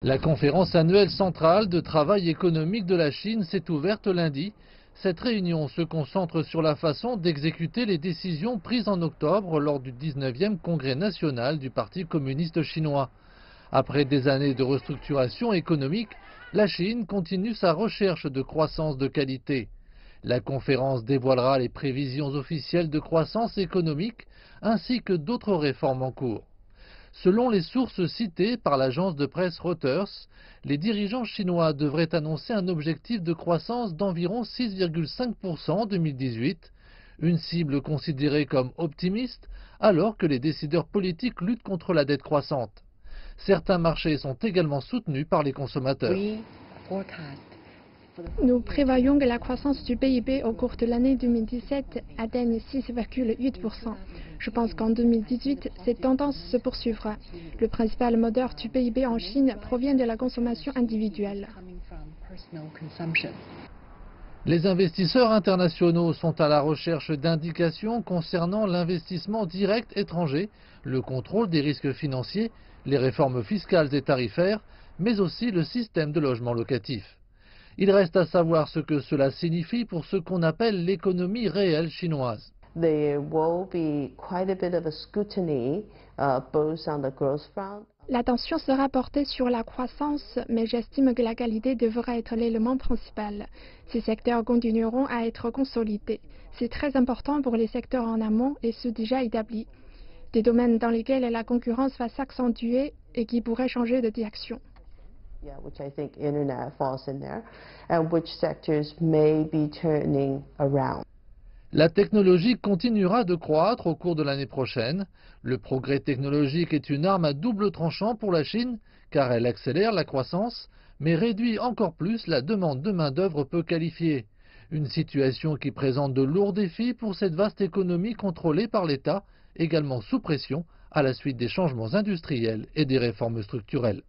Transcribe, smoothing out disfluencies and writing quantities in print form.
La conférence annuelle centrale de travail économique de la Chine s'est ouverte lundi. Cette réunion se concentre sur la façon d'exécuter les décisions prises en octobre lors du 19e congrès national du Parti communiste chinois. Après des années de restructuration économique, la Chine continue sa recherche de croissance de qualité. La conférence dévoilera les prévisions officielles de croissance économique ainsi que d'autres réformes en cours. Selon les sources citées par l'agence de presse Reuters, les dirigeants chinois devraient annoncer un objectif de croissance d'environ 6,5% en 2018, une cible considérée comme optimiste alors que les décideurs politiques luttent contre la dette croissante. Certains marchés sont également soutenus par les consommateurs. Nous prévoyons que la croissance du PIB au cours de l'année 2017 atteigne 6,8%. Je pense qu'en 2018, cette tendance se poursuivra. Le principal moteur du PIB en Chine provient de la consommation individuelle. Les investisseurs internationaux sont à la recherche d'indications concernant l'investissement direct étranger, le contrôle des risques financiers, les réformes fiscales et tarifaires, mais aussi le système de logement locatif. Il reste à savoir ce que cela signifie pour ce qu'on appelle l'économie réelle chinoise. L'attention sera portée sur la croissance, mais j'estime que la qualité devra être l'élément principal. Ces secteurs continueront à être consolidés. C'est très important pour les secteurs en amont et ceux déjà établis. Des domaines dans lesquels la concurrence va s'accentuer et qui pourraient changer de direction. Which I think internet falls in there, and which sectors may be turning around. La technologie continuera de croître au cours de l'année prochaine. Le progrès technologique est une arme à double tranchant pour la Chine, car elle accélère la croissance, mais réduit encore plus la demande de main-d'œuvre peu qualifiée. Une situation qui présente de lourds défis pour cette vaste économie contrôlée par l'État, également sous pression à la suite des changements industriels et des réformes structurelles.